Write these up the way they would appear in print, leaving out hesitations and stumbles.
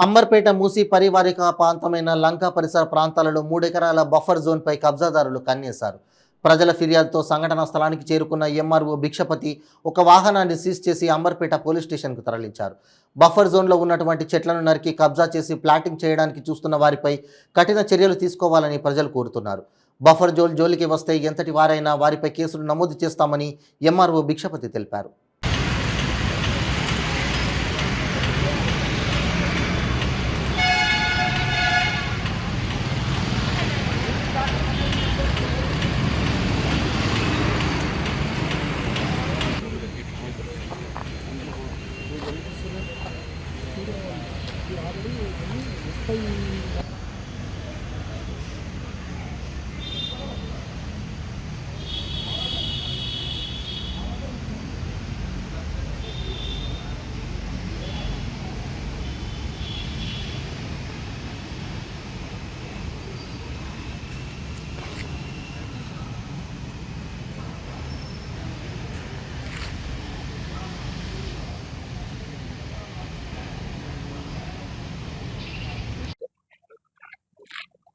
అంబర్పేట మూసి పరివారిక ప్రాంతమైన లంక పరిసర ప్రాంతాలలో 3 ఎకరాల బఫర్ జోన్పై కబ్జాదారులు కన్నేశారు. ప్రజల ఫిర్యాదుతో సంఘటనా స్థలానికి చేరుకున్న ఎంఆర్ఓ భిక్షపతి ఒక వాహనాన్ని సీజ్ చేసి అంబర్పేట పోలీస్ స్టేషన్కు తరలించారు. బఫర్ జోన్లో ఉన్నటువంటి చెట్లను నరికి కబ్జా చేసి ప్లాటింగ్ చేయడానికి చూస్తున్న వారిపై కఠిన చర్యలు తీసుకోవాలని ప్రజలు కోరుతున్నారు. బఫర్ జోన్ జోలికి వస్తే ఎంతటి వారైనా వారిపై కేసులు నమోదు చేస్తామని ఎంఆర్ఓ భిక్షపతి తెలిపారు.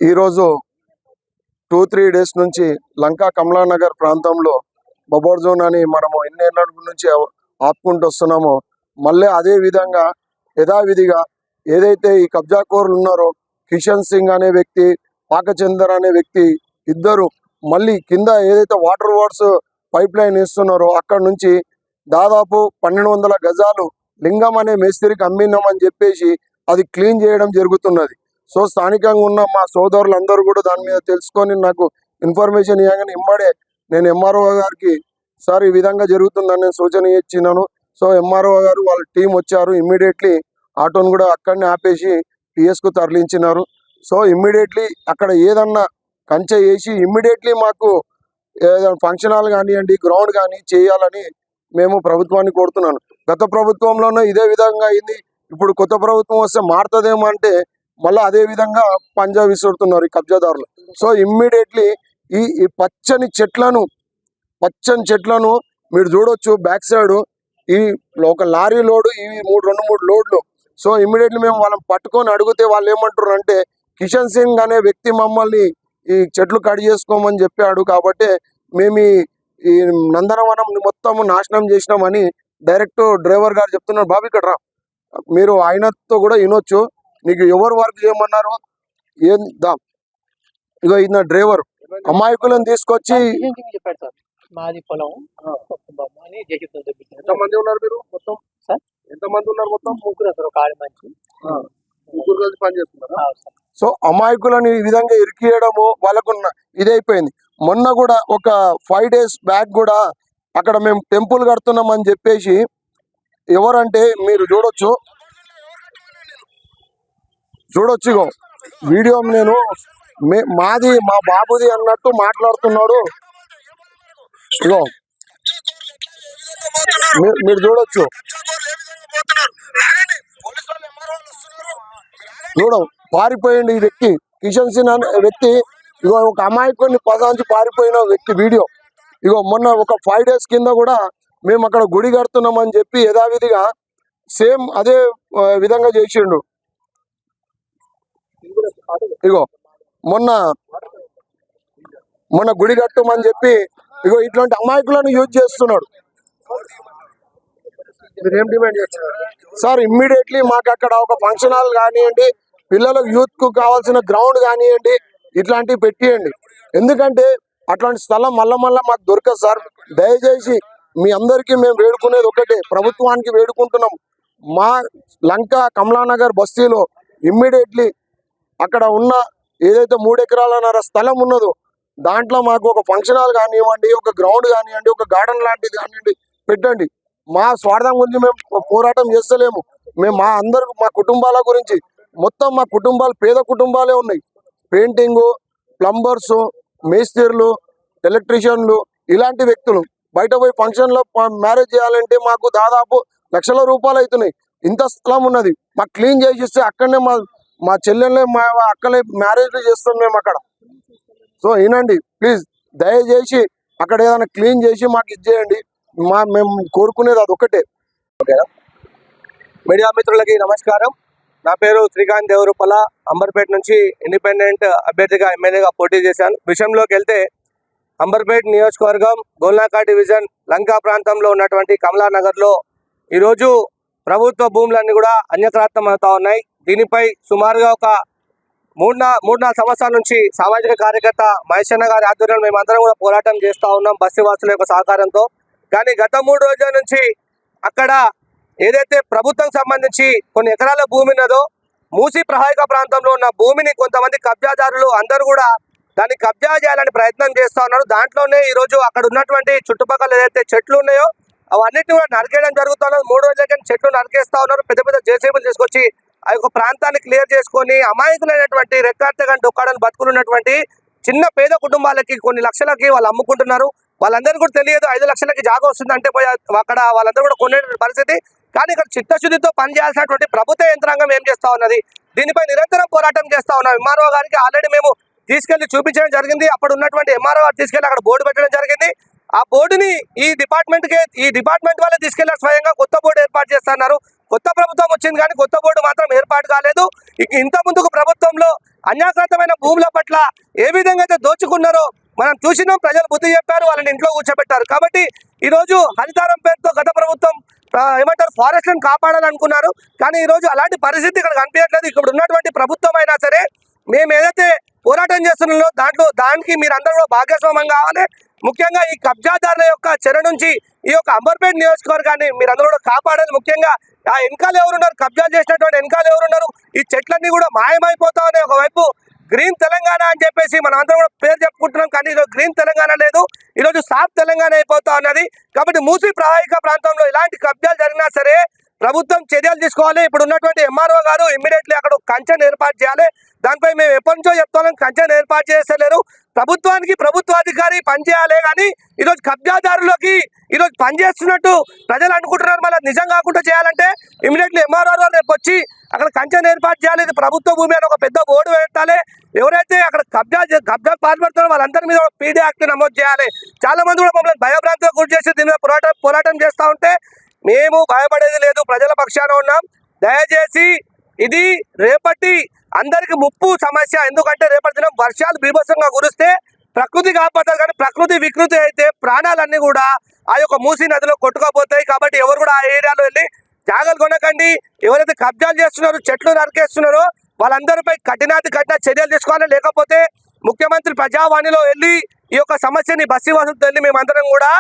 ఈరోజు 2-3 డేస్ నుంచి లంకా కమలానగర్ ప్రాంతంలో బఫర్ జోన్ అని మనము ఎన్నేళ్ళ నుంచి ఆపుకుంటూ వస్తున్నామో మళ్ళీ అదే విధంగా యథావిధిగా ఏదైతే ఈ కబ్జాకోరులు ఉన్నారో కిషన్ సింగ్ అనే వ్యక్తి, పాకచందర్ అనే వ్యక్తి ఇద్దరు మళ్ళీ కింద ఏదైతే వాటర్ వర్క్స్ పైప్ లైన్ వేస్తున్నారో అక్కడ నుంచి దాదాపు 1200 గజాలు లింగం అనే మేస్త్రికి అమ్మినామని చెప్పేసి అది క్లీన్ చేయడం జరుగుతున్నది. సో స్థానికంగా ఉన్న మా సోదరులందరూ కూడా దాని మీద తెలుసుకొని నాకు ఇన్ఫర్మేషన్ ఇవ్వగానే ఇమ్మడే నేను ఎంఆర్ఓ గారికి సార్ ఈ విధంగా జరుగుతుందని నేను సూచన ఇచ్చినాను. సో ఎంఆర్ఓ గారు వాళ్ళ టీం వచ్చారు. ఇమ్మీడియట్లీ ఆటోను కూడా అక్కడనే ఆపేసి పిఎస్కు తరలించినారు. సో ఇమ్మీడియట్లీ అక్కడ ఏదన్నా కంచె వేసి ఇమ్మీడియట్లీ మాకు ఏదైనా ఫంక్షన్ హాల్ కానివ్వండి, గ్రౌండ్ కానీ చేయాలని మేము ప్రభుత్వాన్ని కోరుతున్నాను. గత ప్రభుత్వంలోనే ఇదే విధంగా అయింది. ఇప్పుడు కొత్త ప్రభుత్వం వస్తే మారుతుందేమో అంటే మళ్ళీ అదే విధంగా పంజా విసురుతున్నారు ఈ కబ్జాదారులు. సో ఇమ్మీడియట్లీ ఈ పచ్చని చెట్లను మీరు చూడొచ్చు. బ్యాక్ సైడ్ ఈ ఒక లారీ లోడు, ఇవి 2-3 లోడ్లు. సో ఇమ్మీడియట్లీ మేము వాళ్ళని పట్టుకొని అడిగితే వాళ్ళు ఏమంటారు అంటే కిషన్ సింగ్ అనే వ్యక్తి మమ్మల్ని ఈ చెట్లు కట్ చేసుకోమని చెప్పాడు కాబట్టి మేము ఈ నందనవనం మొత్తం నాశనం చేసినామని డైరెక్ట్ డ్రైవర్ గారు చెప్తున్నారు. బాబు ఇక్కడ రా, మీరు ఆయనతో కూడా వినొచ్చు. నీకు ఎవరు వర్క్ చేయమన్నారు ఏం దా, ఇగో ఈయన డ్రైవర్ అమాయకులను తీసుకొచ్చి మాది పొలం ఎంతమంది ఉన్నారు మీరు మొత్తం? సార్ ఎంతమంది ఉన్నారు మొత్తం? ముగ్గురు సార్, ఒక ఆడ మంచి ముగ్గురు కలిసి పని చేస్తున్నారు. సో అమాయకులను ఈ విధంగా ఇరికియడము వాళ్ళకున్న ఇదైపోయింది. మొన్న కూడా ఒక 5 days బ్యాక్ కూడా అక్కడ మేము టెంపుల్ కడుతున్నాం అని చెప్పేసి ఎవరంటే మీరు చూడొచ్చు ఇగో వీడియో నేను మాది మా బాబుది అన్నట్టు మాట్లాడుతున్నాడు. ఇగో మీరు చూడొచ్చు. పారిపోయింది ఈ వ్యక్తి, కిషన్ సింగ్ అనే వ్యక్తి. ఇగో ఒక అమాయకుడిని పదాంచి పారిపోయిన వ్యక్తి వీడియో. ఇగో మొన్న ఒక 5 days కింద కూడా మేము అక్కడ గుడి కడుతున్నామని చెప్పి యథావిధిగా సేమ్ అదే విధంగా చేసిండు. ఇగో మొన్న గుడి కట్టమని చెప్పి ఇగో ఇట్లాంటి అమాయకులను యూజ్ చేస్తున్నాడు. మీరేం డిమాండ్ చేస్తున్నారు సార్? ఇమ్మీడియట్లీ మాకు అక్కడ ఒక ఫంక్షన్ హాల్ కానివ్వండి, పిల్లలకు యూత్ కు కావాల్సిన గ్రౌండ్ కానివ్వండి, ఇట్లాంటివి పెట్టియండి. ఎందుకంటే అట్లాంటి స్థలం మళ్ళా మాకు దొరకదు సార్. దయచేసి మీ అందరికీ మేము వేడుకునేది ఒకటే, ప్రభుత్వానికి వేడుకుంటున్నాం. మా లంకా కమలానగర్ బస్తీలో ఇమ్మీడియట్లీ అక్కడ ఉన్న ఏదైతే 3 ఎకరాలన్నర స్థలం ఉన్నదో దాంట్లో మాకు ఒక ఫంక్షన్ హాల్ కానివ్వండి, ఒక గ్రౌండ్ కానివ్వండి, ఒక గార్డెన్ లాంటిది కానివ్వండి పెట్టండి. మా స్వార్థం గురించి మేము పోరాటం చేస్తలేము. మేము మా కుటుంబాల గురించి, మొత్తం మా కుటుంబాలు పేద కుటుంబాలే ఉన్నాయి. పెయింటింగు, ప్లంబర్స్, మేస్త్రీలు, ఎలక్ట్రీషియన్లు ఇలాంటి వ్యక్తులు బయట పోయి ఫంక్షన్లో మ్యారేజ్ చేయాలంటే మాకు దాదాపు లక్షల రూపాయలు అవుతున్నాయి. ఇంత స్థలం ఉన్నది, మాకు క్లీన్ చేసి ఇస్తే అక్కడనే మా చెల్లెళ్ళే మా అక్కలే మ్యారేజ్లు చేస్తాం మేము అక్కడ. సో వినండి ప్లీజ్, దయచేసి అక్కడ ఏదైనా క్లీన్ చేసి మాకు ఇచ్చేయండి. మేము కోరుకునేది అది ఒకటే. మీడియా మిత్రులకి నమస్కారం. నా పేరు శ్రీకాంత్ దేవరూపల. అంబర్పేట నుంచి ఇండిపెండెంట్ అభ్యర్థిగా ఎమ్మెల్యేగా పోటీ చేశాను. విషయంలోకి వెళ్తే అంబర్పేట నియోజకవర్గం గోల్నాకా డివిజన్ లంకా ప్రాంతంలో ఉన్నటువంటి కమలానగర్లో ఈరోజు ప్రభుత్వ భూములన్నీ కూడా అన్యక్రాంతం అవుతా ఉన్నాయి. దీనిపై సుమారుగా ఒక మూడు నాలుగు సంవత్సరాల నుంచి సామాజిక కార్యకర్త మహేష్ అన్న గారి ఆధ్వర్యంలో మేమందరం కూడా పోరాటం చేస్తూ ఉన్నాం బస్తీవాసుల యొక్క సహకారంతో. కానీ గత 3 రోజుల నుంచి అక్కడ ఏదైతే ప్రభుత్వం సంబంధించి కొన్ని ఎకరాల భూమి ఉన్నదో మూసీ ప్రహాయక ప్రాంతంలో ఉన్న భూమిని కొంతమంది కబ్జాదారులు అందరూ కూడా దాన్ని కబ్జా చేయాలని ప్రయత్నం చేస్తూ ఉన్నారు. దాంట్లోనే ఈరోజు అక్కడ ఉన్నటువంటి చుట్టుపక్కల ఏదైతే చెట్లు ఉన్నాయో అవన్నిటిని కూడా నరికేయడం జరుగుతున్నది. 3 రోజులకి చెట్లు నరికేస్తా ఉన్నారు. పెద్ద పెద్ద జేసీబీలు తీసుకొచ్చి ఆ యొక్క ప్రాంతాన్ని క్లియర్ చేసుకొని అమాయకులైనటువంటి రెక్కార్తగా డొక్కాడని బతుకులున్నటువంటి చిన్న పేద కుటుంబాలకి కొన్ని లక్షలకి వాళ్ళు అమ్ముకుంటున్నారు. వాళ్ళందరూ కూడా తెలియదు 5 లక్షలకి జాగా వస్తుందంటే పోయి అక్కడ వాళ్ళందరూ కూడా కొనే పరిస్థితి. కానీ ఇక్కడ చిత్తశుద్ధితో పనిచేయాల్సినటువంటి ప్రభుత్వ యంత్రాంగం ఏం చేస్తా ఉన్నది, దీనిపై నిరంతరం పోరాటం చేస్తా ఉన్నాం. ఎంఆర్ఓ గారికి ఆల్రెడీ మేము తీసుకెళ్లి చూపించడం జరిగింది. అప్పుడు ఉన్నటువంటి ఎంఆర్ఓ గారు తీసుకెళ్లి అక్కడ బోర్డు పెట్టడం జరిగింది. ఆ బోర్డుని ఈ డిపార్ట్మెంట్ వాళ్ళే తీసుకెళ్లి స్వయంగా కొత్త బోర్డు ఏర్పాటు చేస్తున్నారు. కొత్త ప్రభుత్వం వచ్చింది కానీ కొత్త బోర్డు మాత్రం ఏర్పాటు కాలేదు. ఇంత ముందుకు ప్రభుత్వంలో అన్యాక్రాంతమైన భూముల పట్ల ఏ విధంగా అయితే దోచుకున్నారో మనం చూసినాం. ప్రజలు బుద్ధి చెప్పారు, వాళ్ళని ఇంట్లో కూర్చోబెట్టారు. కాబట్టి ఈ రోజు హరితారం పేరుతో గత ప్రభుత్వం ఫారెస్ట్లను కాపాడాలనుకున్నారు. కానీ ఈ రోజు అలాంటి పరిస్థితి ఇక్కడ కనిపించట్లేదు. ఇక్కడ ఉన్నటువంటి ప్రభుత్వం అయినా సరే మేము ఏదైతే పోరాటం చేస్తున్నామో దానికి మీరందరూ కూడా భాగస్వామ్యం కావాలి. ముఖ్యంగా ఈ కబ్జాదారుల యొక్క చెర నుంచి ఈ యొక్క అంబర్పేట నియోజకవర్గాన్ని మీరందరూ కూడా కాపాడాలి. ముఖ్యంగా ఆ వెనకాల ఎవరున్నారు, కబ్జా చేసినటువంటి వెనకాల ఎవరున్నారు, ఈ చెట్లన్నీ కూడా మాయమైపోతా ఉన్నాయి. ఒకవైపు గ్రీన్ తెలంగాణ అని చెప్పేసి మనం అందరం కూడా పేరు చెప్పుకుంటున్నాం. కానీ ఈరోజు గ్రీన్ తెలంగాణ లేదు, ఈరోజు సాఫ్ తెలంగాణ అయిపోతా ఉన్నది. కాబట్టి మూసీ ప్రవాహిక ప్రాంతంలో ఇలాంటి కబ్జాలు జరిగినా సరే ప్రభుత్వం చర్యలు తీసుకోవాలి. ఇప్పుడు ఉన్నటువంటి ఎంఆర్ఓ గారు ఇమ్మీడియట్లీ అక్కడ కంచెను ఏర్పాటు చేయాలి. దానిపై మేము ఎప్పటి నుంచో చెప్తాం, కంచెను ఏర్పాటు చేస్తలేరు. ప్రభుత్వానికి ప్రభుత్వాధికారి పనిచేయాలి. కానీ ఈరోజు కబ్జాదారులకి ఈరోజు పనిచేస్తున్నట్టు ప్రజలు అనుకుంటున్నారు. మళ్ళీ నిజం కాకుండా చేయాలంటే ఇమ్మీడియట్లీ ఎంఆర్ఓ రేపు వచ్చి అక్కడ కంచెను ఏర్పాటు చేయాలి. ఇది ప్రభుత్వ భూమి అని ఒక పెద్ద బోర్డు పెట్టాలి. ఎవరైతే అక్కడ కబ్జా పాల్పడుతున్నారో వాళ్ళందరి మీద పీడీ యాక్ట్ నమోదు చేయాలి. చాలా మంది కూడా మమ్మల్ని భయభ్రాంతికి గురి చేసి దీని మీద పోరాటం చేస్తూ ఉంటే మేము భయపడేది లేదు, ప్రజల పక్షాన ఉన్నాం. దయచేసి ఇది రేపటి అందరికి ముప్పు సమస్య. ఎందుకంటే రేపటి దినం వర్షాలు బీభత్సంగా కురిస్తే ప్రకృతి కాపాడుతుంది. కానీ ప్రకృతి వికృతి అయితే ప్రాణాలన్నీ కూడా ఆ యొక్క మూసీ నదిలో కొట్టుకోపోతాయి. కాబట్టి ఎవరు కూడా ఆ ఏరియాలో వెళ్ళి జాగాలు కొనకండి. ఎవరైతే కబ్జాలు చేస్తున్నారో చెట్లు నరికేస్తున్నారో వాళ్ళందరిపై కఠిన చర్యలు తీసుకోవాలి. లేకపోతే ముఖ్యమంత్రి ప్రజావాణిలో వెళ్ళి ఈ యొక్క సమస్యని బస్తీవాసులతో వెళ్ళి మేమందరం కూడా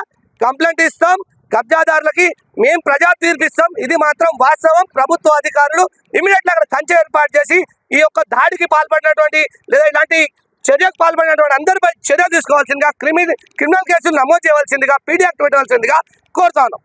కంప్లైంట్ ఇస్తాం. కబ్జాదారులకి మేము ప్రజా తీర్పిస్తాం. ఇది మాత్రం వాస్తవం. ప్రభుత్వ అధికారులు ఇమీడియట్గా అక్కడ కంచె ఏర్పాటు చేసి ఈ యొక్క దాడికి పాల్పడినటువంటి లేదా ఇలాంటి చర్యకు పాల్పడినటువంటి అందరిపై చర్య తీసుకోవాల్సిందిగా క్రిమినల్ కేసులు నమోదు చేయవలసిందిగా పీడీ యాక్ట్ పెట్టవలసిందిగా కోరుతా ఉన్నాం.